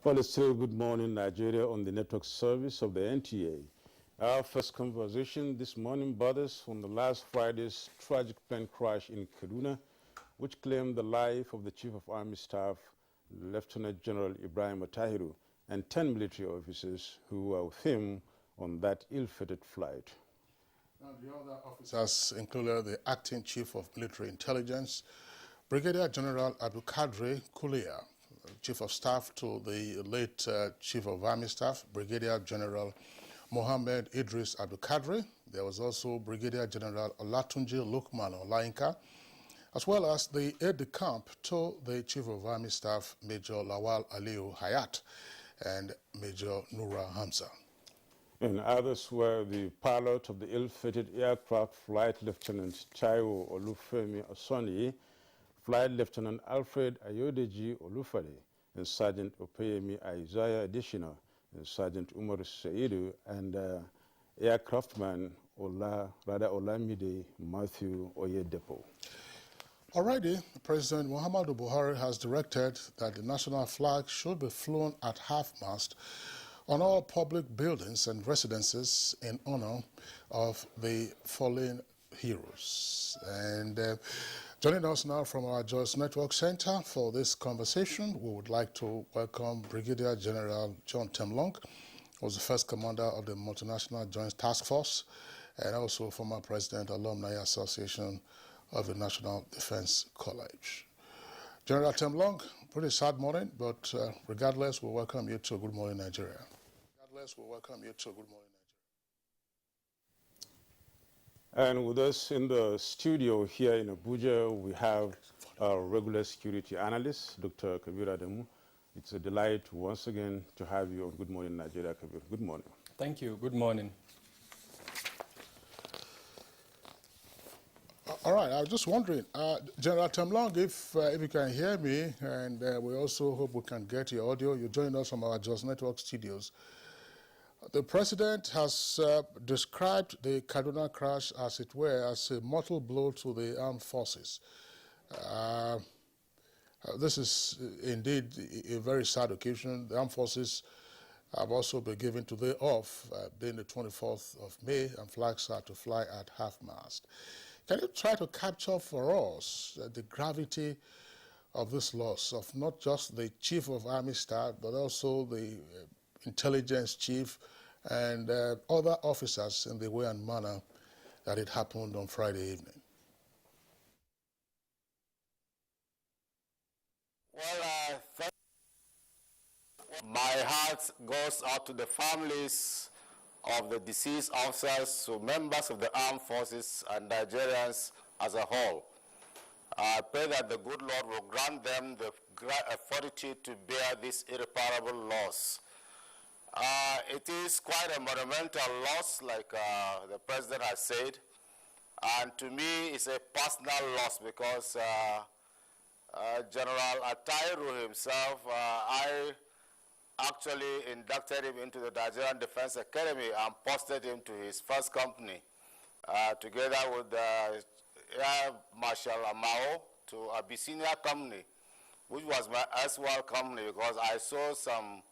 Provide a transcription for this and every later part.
Well, it's still good morning, Nigeria, on the network service of the NTA. Our first conversation this morning borders on the last Friday's tragic plane crash in Kaduna, which claimed the life of the Chief of Army Staff, Lieutenant General Ibrahim Atahiru, and 10 military officers who were with him on that ill-fated flight. Now, the other officers included the Acting Chief of Military Intelligence, Brigadier General Abdulkadir Kulia, Chief of Staff to the late Chief of Army Staff, Brigadier General Mohammed Idris Abdulkadir. There was also Brigadier General Olatunji Lukman Olainka, as well as the aide-de-camp to the Chief of Army Staff, Major Lawal Aliu Hayat, and Major Nura Hamza. And others were the pilot of the ill-fated aircraft, Flight Lieutenant Taiwo Olufemi Osoni, Flight Lieutenant Alfred Ayodeji Olufale, and Sergeant Opeyemi Isaiah Adishina, and Sergeant Umar Saidu, and aircraftman Olamide Matthew Oyedepo. Already, President Muhammadu Buhari has directed that the national flag should be flown at half-mast on all public buildings and residences in honor of the fallen heroes. And joining us now from our Joyce Network Center for this conversation, we would like to welcome Brigadier General John Temlong, who was the first commander of the Multinational Joint Task Force, and also former President, Alumni Association of the National Defense College. General Temlong, pretty sad morning, but regardless, we welcome you to Good Morning Nigeria. We welcome you to Good Morning Nigeria. And with us in the studio here in Abuja, we have our regular security analyst, Dr. Kabiru Usman. It's a delight once again to have you on Good Morning Nigeria, Kabiru. Good morning. Thank you. Good morning. All right, I was just wondering, General Temlong, if you can hear me, and we also hope we can get your audio. You joined us from our Joyce Network studios. The President has described the Kaduna crash, as it were, as a mortal blow to the armed forces. This is indeed a very sad occasion. The armed forces have also been given today off, being the 24th of May, and flags are to fly at half-mast. Can you try to capture for us the gravity of this loss of not just the Chief of Army Staff, but also the intelligence chief and other officers in the way and manner that it happened on Friday evening? Well, my heart goes out to the families of the deceased officers, to members of the armed forces and Nigerians as a whole. I pray that the good Lord will grant them the fortitude to bear this irreparable loss. It is quite a monumental loss, like the President has said, and to me it's a personal loss because General Atahiru himself, I actually inducted him into the Nigerian Defense Academy and posted him to his first company, together with Air Marshal Amao to Abyssinia Company, which was my erstwhile company, because I saw some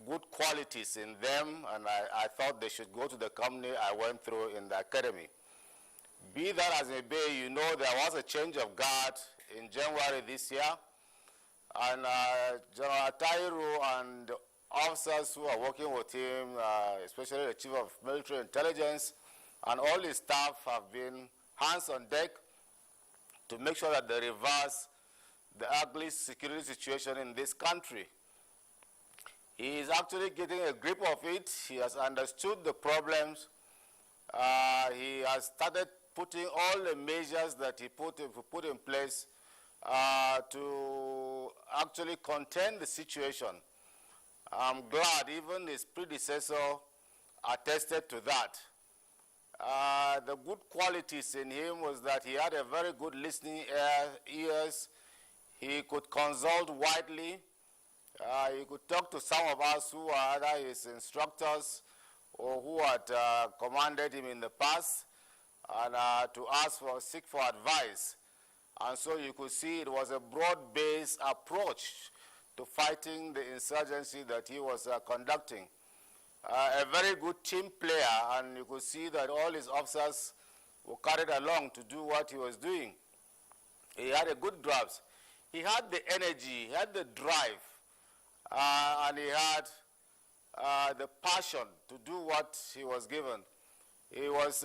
good qualities in them, and I thought they should go to the company I went through in the academy. Be that as it may, you know, there was a change of guard in January this year, and General Atahiru and the officers who are working with him, especially the Chief of Military Intelligence, and all his staff have been hands on deck to make sure that they reverse the ugly security situation in this country. He is actually getting a grip of it. He has understood the problems. He has started putting all the measures that he put in place to actually contain the situation. I'm glad even his predecessor attested to that. The good qualities in him was that he had a very good listening ears. He could consult widely. He could talk to some of us who are either his instructors or who had commanded him in the past, and to seek for advice. And so you could see it was a broad-based approach to fighting the insurgency that he was conducting. A very good team player, and you could see that all his officers were carried along to do what he was doing. He had a good grasp. He had the energy, he had the drive, and he had the passion to do what he was given. He was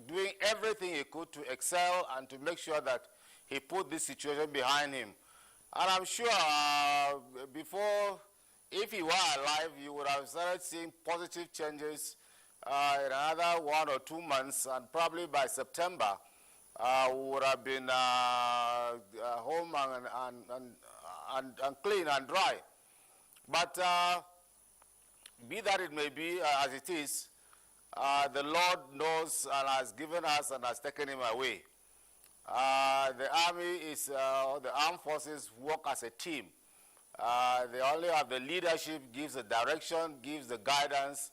doing everything he could to excel and to make sure that he put this situation behind him. And I'm sure before, if he were alive, you would have started seeing positive changes in another 1 or 2 months, and probably by September, we would have been home and clean and dry. But be that it may be as it is, the Lord knows and has given us and has taken him away. The army is, the armed forces work as a team. They only have the leadership, gives the direction, gives the guidance,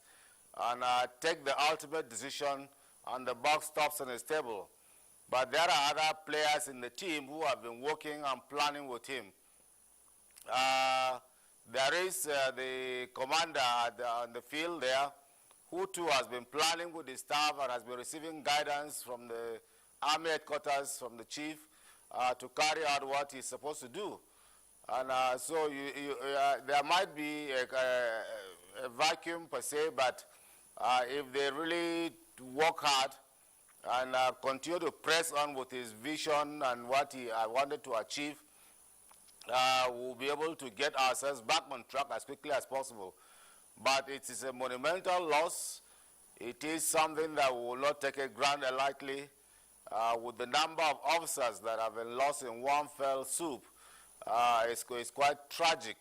and take the ultimate decision, and the buck stops on his table. But there are other players in the team who have been working and planning with him. There is the commander on the field there, who too has been planning with his staff and has been receiving guidance from the army headquarters, from the chief, to carry out what he's supposed to do. And so there might be a vacuum per se, but if they really work hard and continue to press on with his vision and what he wanted to achieve, we'll be able to get ourselves back on track as quickly as possible. But it is a monumental loss. It is something that we will not take it granted lightly. With the number of officers that have been lost in one fell swoop, it's quite tragic,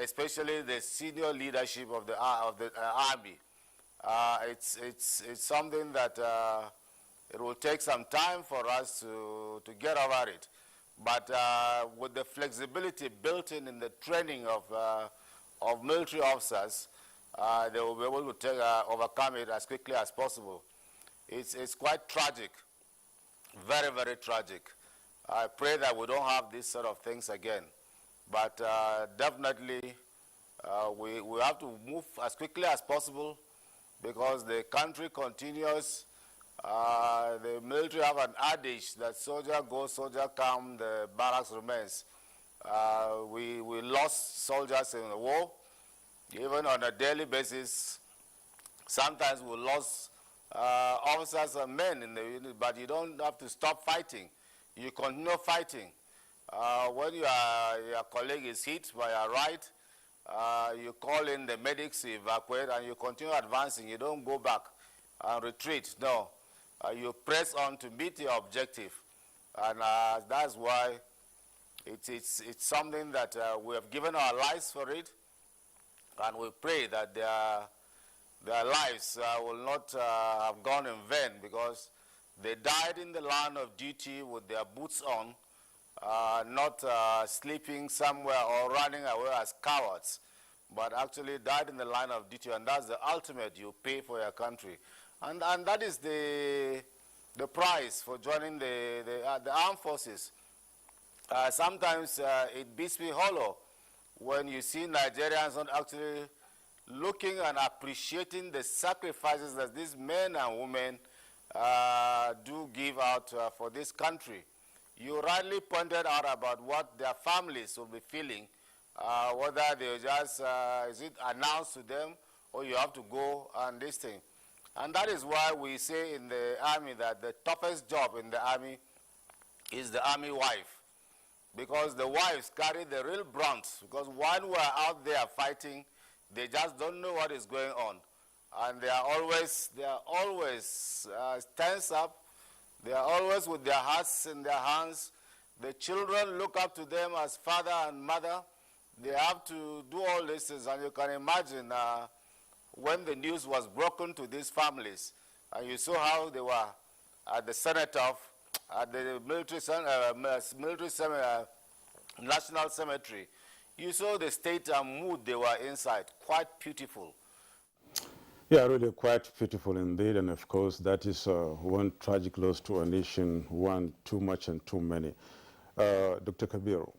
especially the senior leadership of the army. It's something that it will take some time for us to get over it. But with the flexibility built in the training of military officers, they will be able to overcome it as quickly as possible. It's quite tragic, very, very tragic. I pray that we don't have these sort of things again. But definitely, we have to move as quickly as possible, because the country continues. The military have an adage that soldier goes, soldier come, the barracks remains. We lost soldiers in the war. Even on a daily basis, sometimes we lost officers and men in the unit, but you don't have to stop fighting. You continue fighting. When your colleague is hit by a riot, you call in the medics to evacuate, and you continue advancing. You don't go back and retreat. No. You press on to meet your objective. And that's why it's something that we have given our lives for it. And we pray that their lives will not have gone in vain, because they died in the line of duty with their boots on, not sleeping somewhere or running away as cowards, but actually died in the line of duty, and that's the ultimate you pay for your country. And that is the price for joining the armed forces. Sometimes it beats me hollow when you see Nigerians not actually looking and appreciating the sacrifices that these men and women do give out for this country. You rightly pointed out about what their families will be feeling, whether they just, is it announced to them, or you have to go and this thing. And that is why we say in the army that the toughest job in the army is the army wife. Because the wives carry the real brunt. Because while we are out there fighting, they just don't know what is going on. And they are always tense up. They are always with their hearts in their hands. The children look up to them as father and mother. They have to do all this things. And you can imagine when the news was broken to these families, and you saw how they were at the Senate at the National Cemetery, you saw the state and mood they were inside. Quite beautiful. Yeah, really quite beautiful indeed. And of course, that is one tragic loss to a nation, one too much and too many. Dr. Kabiru,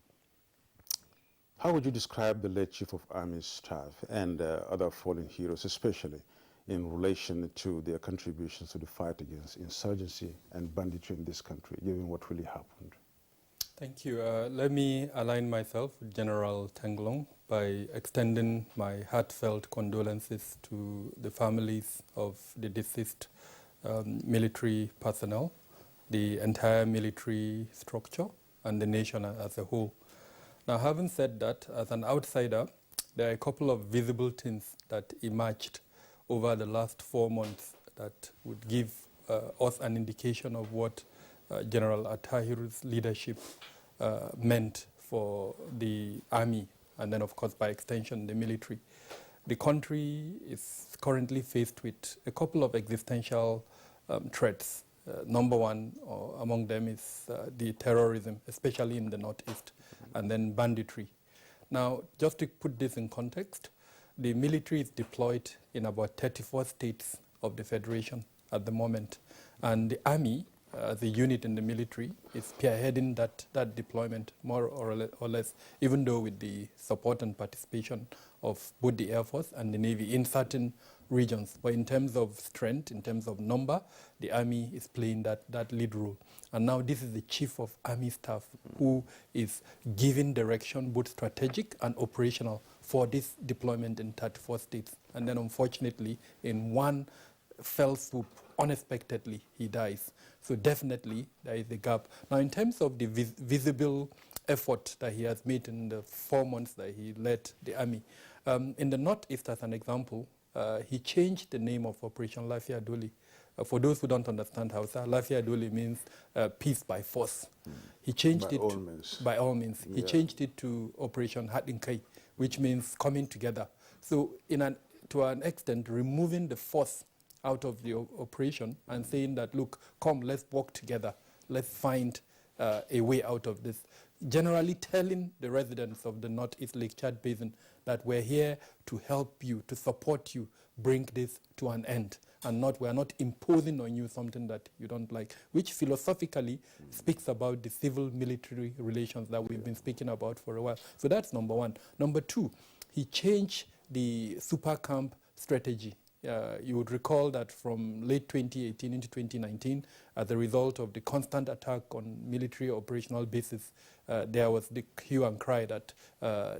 How would you describe the late Chief of Army Staff and other fallen heroes, especially in relation to their contributions to the fight against insurgency and banditry in this country, given what really happened? Thank you. Let me align myself with General Tenglong by extending my heartfelt condolences to the families of the deceased military personnel, the entire military structure, and the nation as a whole. Now, having said that, as an outsider, there are a couple of visible things that emerged over the last 4 months that would give us an indication of what General Atahiru's leadership meant for the army, and then, of course, by extension, the military. The country is currently faced with a couple of existential threats. Number one among them is the terrorism, especially in the northeast, and then banditry. Now, just to put this in context, the military is deployed in about 34 states of the Federation at the moment, and the army, as a unit in the military, is spearheading that deployment more or less, even though with the support and participation of both the Air Force and the Navy in certain regions. But in terms of strength, in terms of number, the Army is playing that lead role. And now this is the Chief of Army Staff who is giving direction, both strategic and operational, for this deployment in 34 states. And then unfortunately, in one fell swoop, unexpectedly, he dies. So definitely there is a gap. Now, in terms of the visible effort that he has made in the 4 months that he led the army, in the Northeast, as an example, he changed the name of Operation Lafia Doli. For those who don't understand Hausa, Lafia Doli means peace by force. He changed by all means. He changed it to Operation Hatinkai, which means coming together. So to an extent, removing the force out of the operation and saying that, look, come, let's work together. Let's find a way out of this. Generally telling the residents of the Northeast Lake Chad Basin that we're here to help you, to support you, bring this to an end. And we're not imposing on you something that you don't like, which philosophically speaks about the civil-military relations that we've been speaking about for a while. So that's number one. Number two, he changed the super camp strategy. You would recall that from late 2018 into 2019, as a result of the constant attack on military operational bases, there was the hue and cry that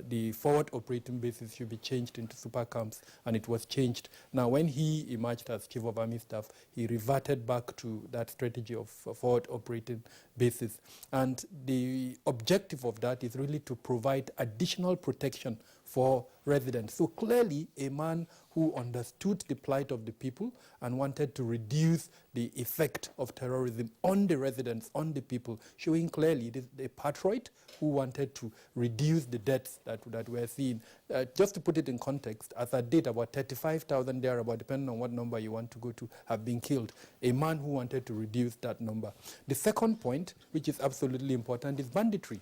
the forward operating bases should be changed into super camps, and it was changed. Now, when he emerged as Chief of Army Staff, he reverted back to that strategy of forward operating bases. And the objective of that is really to provide additional protection for residents. So clearly, a man who understood the plight of the people and wanted to reduce the effect of terrorism on the residents, on the people, showing clearly the patriot who wanted to reduce the deaths that we're seeing. Just to put it in context, as at date, about 35,000 thereabout, depending on what number you want to go to, have been killed. A man who wanted to reduce that number. The second point, which is absolutely important, is banditry.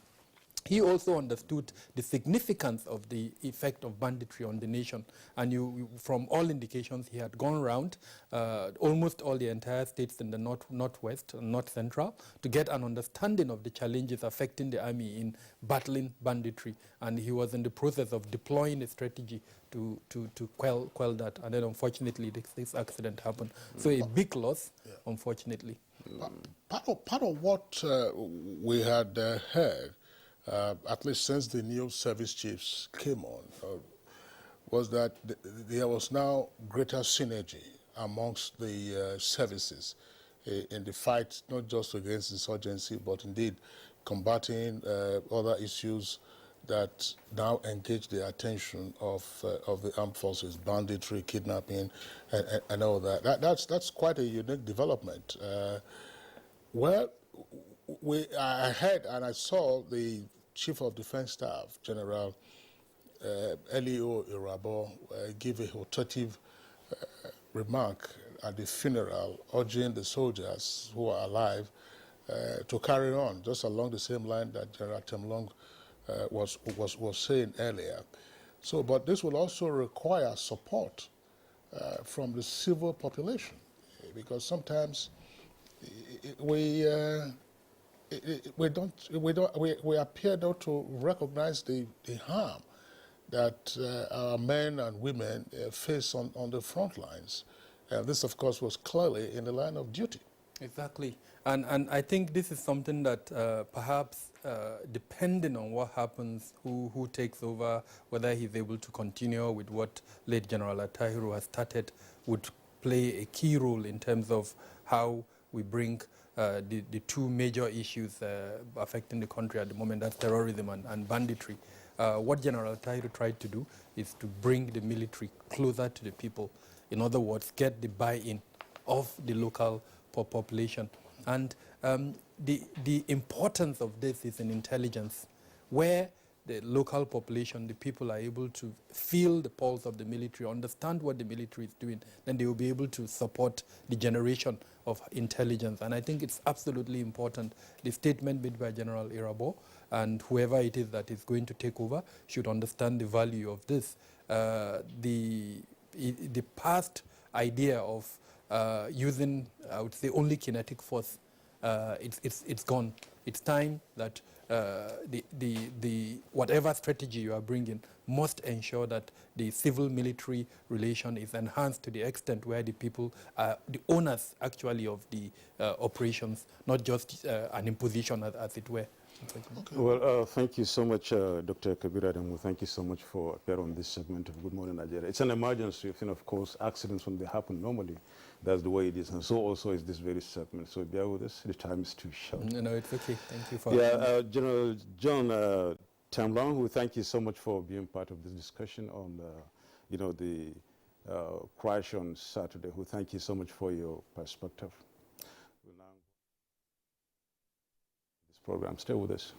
He also understood the significance of the effect of banditry on the nation. And from all indications, he had gone around almost all the entire states in the northwest and north central to get an understanding of the challenges affecting the army in battling banditry. And he was in the process of deploying a strategy to quell that. And then unfortunately, this accident happened. So a big loss, unfortunately. Part of what we had heard, at least since the new service chiefs came on, was that there was now greater synergy amongst the services in the fight, not just against insurgency, but indeed combating other issues that now engage the attention of the armed forces, banditry, kidnapping, and all that. That's quite a unique development. I heard and I saw the Chief of Defense Staff, General Elio Irabo, give a authoritative remark at the funeral, urging the soldiers who are alive to carry on, just along the same line that General Temlong was saying earlier. So, but this will also require support from the civil population, because sometimes we we appear not to recognize the harm that our men and women face on the front lines. This, of course, was clearly in the line of duty. Exactly. And I think this is something that perhaps, depending on what happens, who takes over, whether he's able to continue with what late General Atahiru has started, would play a key role in terms of how we bring the two major issues affecting the country at the moment, that's terrorism and banditry. What General Atahiru tried to do is to bring the military closer to the people. In other words, get the buy-in of the local population. And the importance of this is in intelligence, where the local population, the people are able to feel the pulse of the military, understand what the military is doing, then they will be able to support the generation of intelligence. And I think it's absolutely important. The statement made by General Irabo and whoever it is that is going to take over should understand the value of this. The past idea of using, I would say, only kinetic force, it's gone. It's time that whatever strategy you are bringing must ensure that the civil-military relation is enhanced to the extent where the people are the owners, actually, of the operations, not just an imposition, as it were. Okay. Well, thank you so much, Dr. Kabiru Adamu. Thank you so much for appearing on this segment of Good Morning Nigeria. It's an emergency, of course, accidents when they happen normally. That's the way it is, and so also is this very segment. So bear with us. The time is too short. No, it's okay. Thank you for. Yeah, General John Tamlong, we thank you so much for being part of this discussion on, the crash on Saturday. We thank you so much for your perspective. We'll now this program. Stay with us.